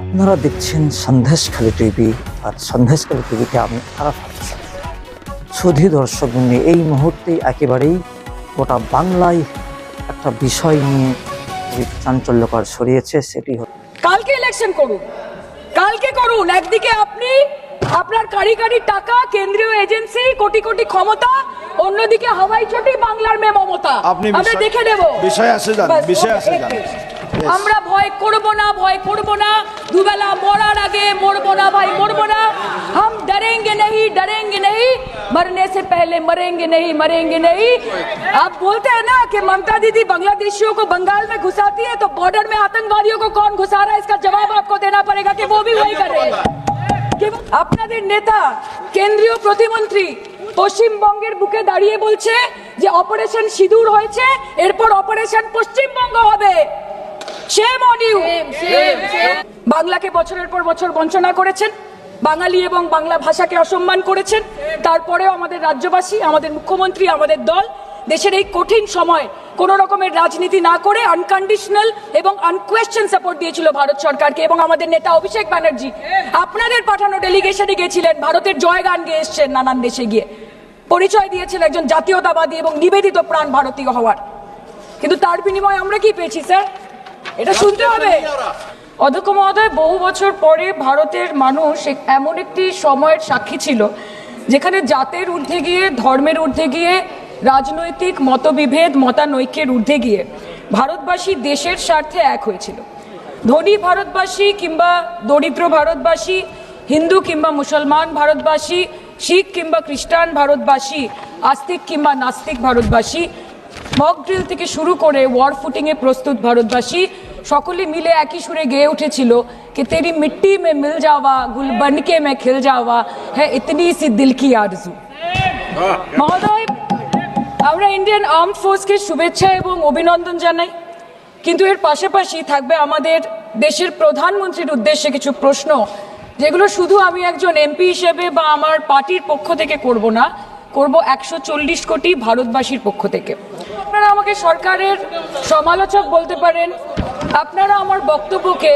আপনারা দেখছেন সন্দেশখালী টিভি, আর সন্দেশখালী টিভিতে আপনারা পাচ্ছেন সুধী দর্শক নিয়ে এই মুহূর্তে একেবারেই গোটা বাংলায় একটা বিষয় নিয়ে চাঞ্চল্যকর ছড়িয়েছে। সেটি হল কালকে ইলেকশন করুন, কালকে করুন। একদিকে আপনি আপনার কারি কারি টাকা, কেন্দ্রীয় এজেন্সি, কোটি কোটি ক্ষমতা, অন্যদিকে হাওয়াই চটি বাংলার মেয়ে মমতা। আমরা দেখে নেব। বিষয় আসে যান। আমরা ভয় করব না, ভয় করব না। দুবেলা মরার আগে মরবো না ভাই, মরবো না। हम डरेंगे नहीं, डरेंगे नहीं, मरने से पहले मरेंगे नहीं, मरेंगे नहीं। आप बोलते हैं ना कि ममता दीदी बांग्लादेशियों को बंगाल में घुसाती है, तो बॉर्डर में आतंकवादियों को कौन घुसा रहा है, इसका जवाब आपको देना पड़ेगा कि वो भी वही कर रहे हैं। আপনাদের নেতা কেন্দ্রীয় প্রতিমন্ত্রী পশ্চিমবঙ্গের বুকে দাঁড়িয়ে বলছে যে অপারেশন সিঁদুর হয়েছে, এরপর অপারেশন পশ্চিমবঙ্গ হবে। Shame on you. বাংলাকে বছরের পর বছর বঞ্চনা করেছেন, বাঙালি এবং বাংলা ভাষাকে অসম্মান করেছেন। তারপরেও আমাদের রাজ্যবাসী, আমাদের মুখ্যমন্ত্রী, আমাদের দল দেশের এই কঠিন সময় কোনো রকমের রাজনীতি না করে আনকন্ডিশনাল এবং আনকোয়েশ্চন সাপোর্ট দিয়েছিল ভারত সরকারকে। এবং আমাদের নেতা অভিষেক ব্যানার্জি আপনাদের পাঠানো ডেলিগেশনে গেছিলেন, ভারতের জয়গান গেয়ে এসছেন, নানান দেশে গিয়ে পরিচয় দিয়েছেন একজন জাতীয়তাবাদী এবং নিবেদিত প্রাণ ভারতীয় হওয়ার। কিন্তু তার বিনিময়ে আমরা কি পেয়েছি স্যার? এটা শুনতে হবে। অধ্যক্ষ মহোদয়, বহু বছর পরে ভারতের মানুষ এমন একটি সময়ের সাক্ষী ছিল যেখানে জাতের ঊর্ধ্বে গিয়ে, ধর্মের ঊর্ধ্বে গিয়ে, রাজনৈতিক মতবিভেদ, মতানৈক্যের ঊর্ধ্বে গিয়ে ভারতবাসী দেশের স্বার্থে এক হয়েছিল। ধনী ভারতবাসী কিংবা দরিদ্র ভারতবাসী, হিন্দু কিংবা মুসলমান ভারতবাসী, শিখ কিংবা খ্রিস্টান ভারতবাসী, আস্তিক কিংবা নাস্তিক ভারতবাসী, মক ড্রিল থেকে শুরু করে ওয়ার ফুটিংয়ে প্রস্তুত ভারতবাসী সকলে মিলে একই সুরে গেয়ে উঠেছিল कि तेरी मिट्टी में मिल जावा, गुल बनके मैं खिल जावा, है इतनी सी दिल की आरज़ू। মহোদয়, আমরা ইন্ডিয়ান আর্মড ফোর্সকে শুভেচ্ছা এবং অভিনন্দন জানাই, কিন্তু এর পাশাপাশি থাকবে আমাদের দেশের প্রধানমন্ত্রীর উদ্দেশ্যে কিছু প্রশ্ন, যেগুলো শুধু আমি একজন এমপি হিসেবে বা আমার পার্টির পক্ষ থেকে করব না, করব 140 কোটি ভারতবাসীর পক্ষ থেকে। আপনারা আমাকে সরকারের সমালোচক বলতে পারেন, আপনারা আমার বক্তব্যকে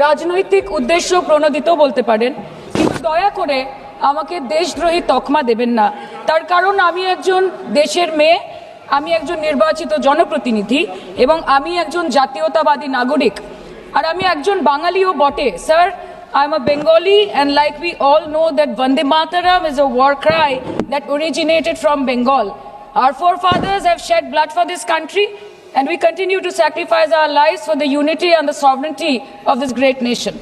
রাজনৈতিক উদ্দেশ্য প্রণোদিত বলতে পারেন, কিন্তু দয়া করে আমাকে দেশদ্রোহী তকমা দেবেন না। তার কারণ আমি একজন দেশের মেয়ে, আমি একজন নির্বাচিত জনপ্রতিনিধি এবং আমি একজন জাতীয়তাবাদী নাগরিক, আর আমি একজন বাঙালিও বটে। Sir, I'm a Bengali, and like we all know that Vande Mataram is a war cry that originated from Bengal. Our forefathers have shed blood for this country, and we continue to sacrifice our lives for the unity and the sovereignty of this great nation.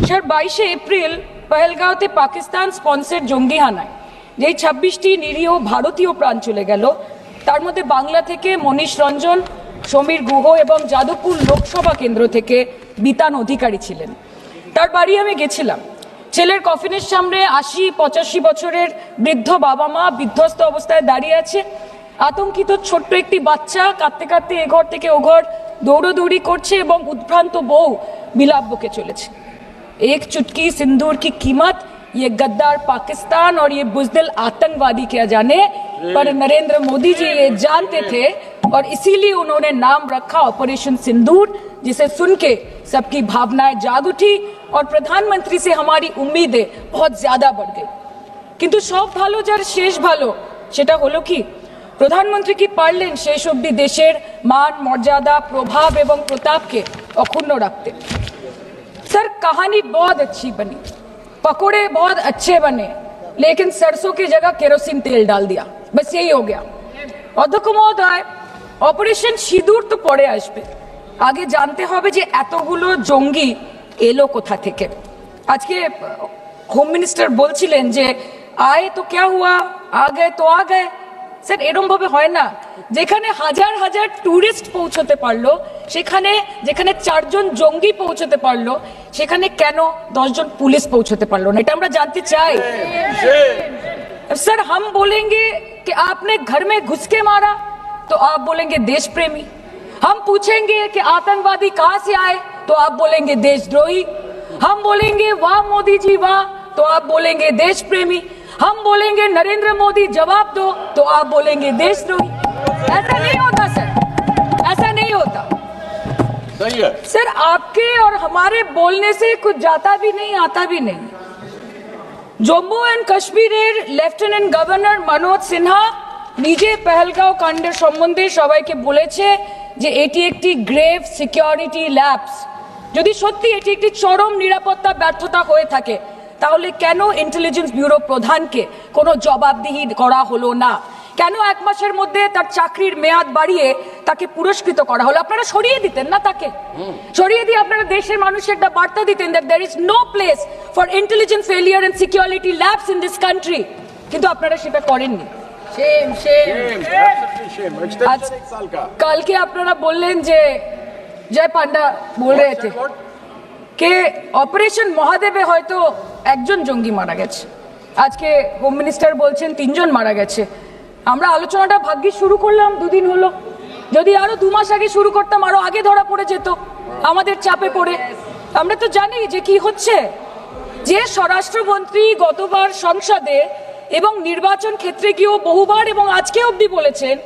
Sir, 22 April পহেলগাঁওতে Pakistan sponsor জঙ্গি হানায় যেই 26টি নিরীহ ভারতীয় প্রাণ চলে গেল, তার মধ্যে বাংলা থেকে মনীষ রঞ্জন, সমীর গুহ এবং যাদবপুর লোকসভা কেন্দ্র থেকে বিতান অধিকারী ছিলেন। তার বাড়ি আমি গেছিলাম। ছেলের কফিনের সামনে 80-85 বছরের বৃদ্ধ বাবা মা বিধ্বস্ত অবস্থায় দাঁড়িয়ে আছে। আতঙ্কিত ছোট্ট একটি বাচ্চা কাঁদতে কাঁদতে এ ঘর থেকে ও ঘর দৌড়োদৌড়ি করছে এবং উদ্ভ্রান্ত বউ বিলাপ বকে চলেছে। एक चुटकी सिंदूर की कीमत ये गद्दार पाकिस्तान और ये बुज़दिल आतंकवादी क्या जाने, पर नरेंद्र मोदी जी ये जानते थे और इसीलिए उन्होंने नाम रखा ऑपरेशन सिंदूर, जिसे सुन के सबकी भावनाएं जाग उठी और प्रधानमंत्री से हमारी उम्मीदें बहुत ज्यादा बढ़ गई। किंतु सब भालो जार शेष भालो, सेटा हलो कि प्रधानमंत्री की पारलेन शेष अब्दि देशेर मान, मर्यादा, प्रभाव एवं प्रताप के अक्षुण्ण रखते। सर, कहानी बहुत अच्छी बनी, पकोड़े बहुत अच्छे बने, लेकिन सरसों की जगह केरोसिन तेल डाल दिया, बस यही हो गया। অধ্যক্ষ মহোদয়, অপারেশন সিঁদুর তো পরে আসবে, আগে জানতে হবে যে এতগুলো জঙ্গি এলো কোথা থেকে। আজকে হোম মিনিস্টার বলছিলেন যে আয়ে তো ক্যা হুয়া, আ গয়ে তো আ গয়ে। স্যার, এরকম ভাবে হয় না। যেখানে হাজার হাজার টুরিস্ট পৌঁছতে পারলো, সেখানে যেখানে 4 জন জঙ্গি পৌঁছতে পারলো, সেখানে কেন 10 জন পুলিশ পৌঁছতে পারলো না? এটা আমরা জানতে চাই। सर, हम बोलेंगे कि आपने घर में घुस के मारा तो आप बोलेंगे देश प्रेमी। हम पूछेंगे कि आतंकवादी कहां से आए तो आप बोलेंगे देशद्रोही। हम बोलेंगे वाह मोदी जी वाह तो आप बोलेंगे देश प्रेमी। हम बोलेंगे नरेंद्र मोदी जवाब दो तो आप बोलेंगे देशद्रोही। ऐसा नहीं होता सर, ऐसा नहीं होता। सही है सर। आप आपके और हमारे बोलने से कुछ जाता भी नहीं आता भी नहीं। জম্মু অ্যান্ড কাশ্মীরের লেফটেন্যান্ট গভর্নর মনোজ সিনহা নিজে পেহেলগাঁও কাণ্ডের সম্বন্ধে সবাইকে বলেছে যে এটি একটি গ্রেভ সিকিউরিটি ল্যাপস। যদি সত্যি এটি একটি চরম নিরাপত্তা ব্যর্থতা হয়ে থাকে তাহলে কেন ইন্টেলিজেন্স ব্যুরো প্রধানকে কোনো জবাবদিহি করা হলো না? কেন এক মাসের মধ্যে তার চাকরির মেয়াদ বাড়িয়ে তাকে পুরস্কৃত করা হলো? আপনারা সরিয়ে দিতেন না তাকে? সরিয়ে দিয়ে আপনারা দেশের মানুষকে একটা বার্তা দিতেন that there is no place for intelligent failure and security lapse in this country, কিন্তু আপনারা সেটা করেননি। Shame, shame. কালকে আপনারা বললেন যে জয় পান্ডা বল রহে থে কে অপারেশন মহাদেবে হয়তো একজন জঙ্গি মারা গেছে, আজকে হোম মিনিস্টার বলছেন 3 জন মারা গেছে। আমরা আলোচনাটা ভাগ্যে শুরু করলাম 2 দিন হলো, যদি আরো 2 মাস আগে শুরু করতাম আরো আগে ধরা পড়ে যেত আমাদের চাপে পড়ে। আমরা তো জানি যে কি হচ্ছে, যে স্বরাষ্ট্রমন্ত্রী গতবার সংসদে এবং নির্বাচন ক্ষেত্রে গিয়েও বহুবার এবং আজকে অবধি বলেছেন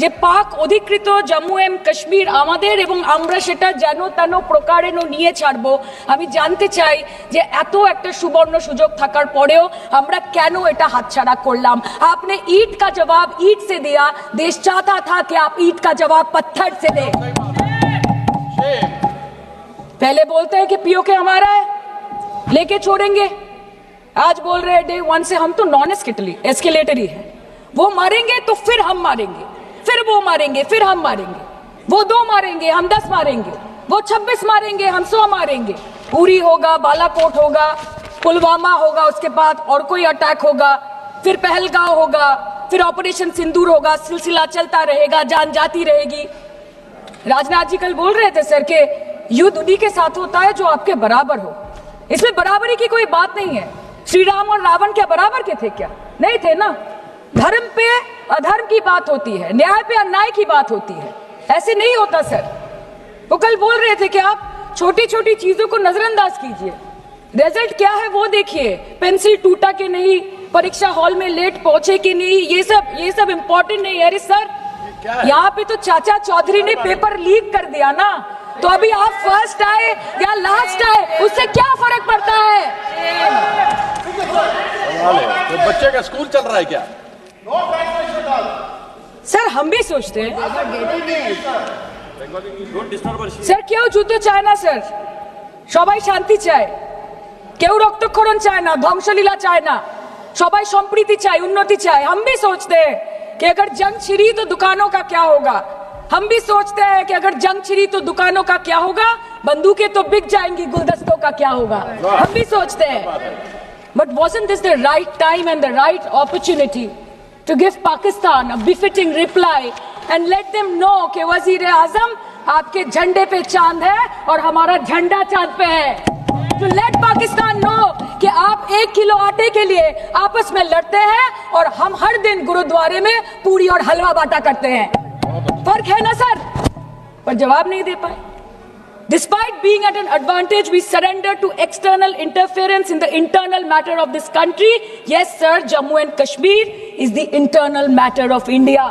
যে পাক অধিকৃত জম্মু এন্ড কাশ্মীর আমাদের এবং আমরা সেটা যেন তেন প্রকারেণ নিয়ে ছাড়বো। আমি জানতে চাই যে এত একটা সুবর্ণ সুযোগ থাকার পরেও আমরা কেন এটা হাতছাড়া করলাম? আপনি ईंट का जवाब ईंट से दिया, देश चाहता था कि आप ईंट का जवाब पत्थर से दें। पहले बोलते हैं कि पीओके हमारा है, लेके छोड़ेंगे, आज बोल रहे हैं डे 1 से हम तो नॉन एस्केलेटरी है, वो मारेंगे तो फिर हम मारेंगे, फिर वो मारेंगे, फिर हम मारेंगे, वो 2 मारेंगे हम 10 मारेंगे, वो 26 मारेंगे हम 100 मारेंगे। उरी होगा, बालाकोट होगा, पुलवामा होगा, उसके बाद और कोई अटैक होगा, फिर पहलगांव होगा, फिर ऑपरेशन सिंदूर होगा, सिलसिला चलता रहेगा, जान जाती रहेगी। राजनाथ जी कल बोल रहे थे सर के युद्ध उन्हीं के साथ होता है जो आपके बराबर हो। इसमें बराबरी की कोई बात नहीं है। श्री राम और रावण क्या बराबर के थे क्या? नहीं थे ना। धर्म पे अधर्म की बात होती है, न्याय पे अन्याय की बात होती है, ऐसे नहीं होता सर। वो कल बोल रहे थे कि आप छोटी छोटी चीजों को नजरअंदाज कीजिए, रिजल्ट क्या है वो देखिए, पेंसिल टूटा कि नहीं, परीक्षा हॉल में लेट पहुंचे कि नहीं, ये सब इम्पोर्टेंट नहीं है। अरे सर यहाँ पे तो चाचा चौधरी ने पेपर लीक कर दिया ना, तो अभी आप फर्स्ट आए या लास्ट आए उससे क्या फर्क पड़ता है? तो बच्चे का स्कूल चल रहा है क्या? सर हम भी सोचते हैं স্যার কেউ যুদ্ধ চায় না স্যার, সবাই শান্তি চায়, কেউ রক্তক্ষরণ চায় না, ধ্বংসলীলা চায় না, সবাই সম্প্রীতি চায়, উন্নতি চায়। हम भी सोचते हैं कि अगर जंग छिड़ी तो दुकानों का क्या होगा, हम भी सोचते हैं कि अगर जंग छिड़ी तो दुकानों का क्या होगा, बंदूकें तो बिक जाएंगी, गुलदस्तों का क्या होगा, हम भी सोचते हैं। But wasn't this the right time and the right opportunity to give Pakistan a befitting reply and let them know कि वजीर आजम आपके झंडे पे चांद है और हमारा झंडा चांद पे है। To let Pakistan know कि आप 1 किलो आटे के लिए आपस में लड़ते हैं और हम हर दिन गुरुद्वारे में पूरी और हलवा बांटा करते हैं। फर्क है ना सर? पर जवाब नहीं दे पाए। Despite being at an advantage, we surrender to external interference in the internal matter of this country. Yes, sir, Jammu and Kashmir is the internal matter of India.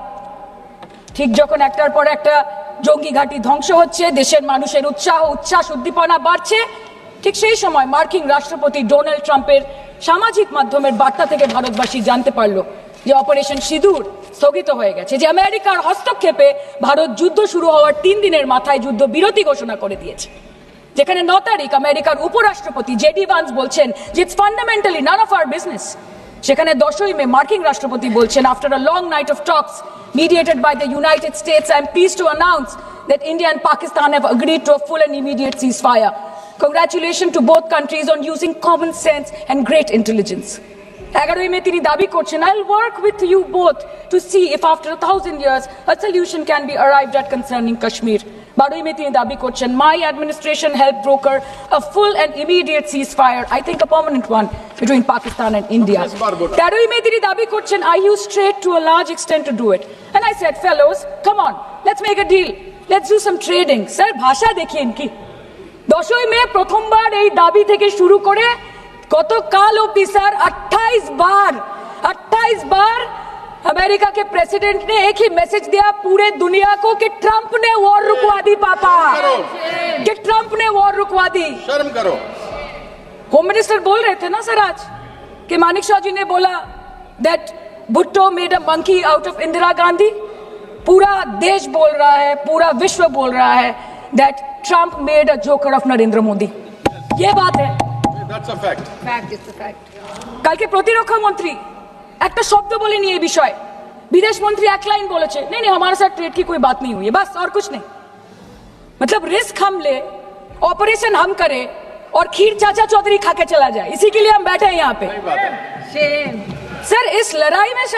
ঠিক যখন একটার পর একটা জঙ্গি ঘাঁটি ধ্বংস হচ্ছে, দেশের মানুষের উচ্ছ্বাস উদ্দীপনা বাড়ছে, ঠিক সেই সময় মার্কিন রাষ্ট্রপতি ডোনাল্ড ট্রাম্পের সামাজিক মাধ্যমের বার্তা থেকে ভারতবাসী জানতে পারলো যে অপারেশন সিঁদুর স্থগিত হয়ে গেছে, যে আমেরিকার হস্তক্ষেপে ভারত যুদ্ধ শুরু হওয়ার 3 দিনের মাথায় যুদ্ধ বিরতি ঘোষণা করে দিয়েছে, যেখানে 9 তারিখ আমেরিকার উপরাষ্ট্রপতি জেডি ভান্স বলছেন যে it's fundamentally none of our business. সেখানে 10ই মে মার্কিন রাষ্ট্রপতি বলছেন, after a long night of talks mediated by the United States, I am pleased to announce that India and Pakistan have agreed to a full and immediate ceasefire. Congratulations to both countries on using common sense and great intelligence. 11ই মে তিনি দাবি করছেন, I'll work with you both to see if after 1000 years a solution can be arrived at concerning Kashmir. 12ই মে তিনি দাবি করছেন, my administration helped broker a full and immediate ceasefire, I think a permanent one, between Pakistan and India. 13ই মে তিনি দাবি করছেন, I used trade to a large extent to do it. And I said, fellows, come on, let's make a deal. Let's do some trading. Sir, ভাষা দেখি ইনকি। 10ই মে প্রথমবার এই দাবি থেকে শুরু করে গতকাল অবধি স্যার 28 বার अमेरिका के प्रेसिडेंट ने एक ही मैसेज दिया पूरे दुनिया को कि ट्रंप ने वॉर रुकवा दी पापा, कि ट्रंप ने वॉर रुकवा दी। शर्म करो। होम मिनिस्टर बोल रहे थे ना सर आज कि मानिक शाह जी ने बोला that Bhutto made a monkey out of Indira Gandhi. पूरा देश बोल रहा है, पूरा विश्व बोल रहा है that Trump made a joker of Narendra Modi. ये बात है, That's a fact. Fact is the fact. কালকে প্রতিরক্ষা মন্ত্রী একটা শব্দ বলেনি এই বিষয়ে, বিদেশ মন্ত্রী এক লাइन বলেছে नहीं नहीं हमारे साथ ट्रेड की कोई बात नहीं हुई है, बस और कुछ नहीं। मतलब रिस्क हम ले, ऑपरेशन हम करें और खीर चाचा चौधरी खा के चला जाए, इसी के लिए हम बैठे हैं यहाँ पे। सर इस लड़ाई में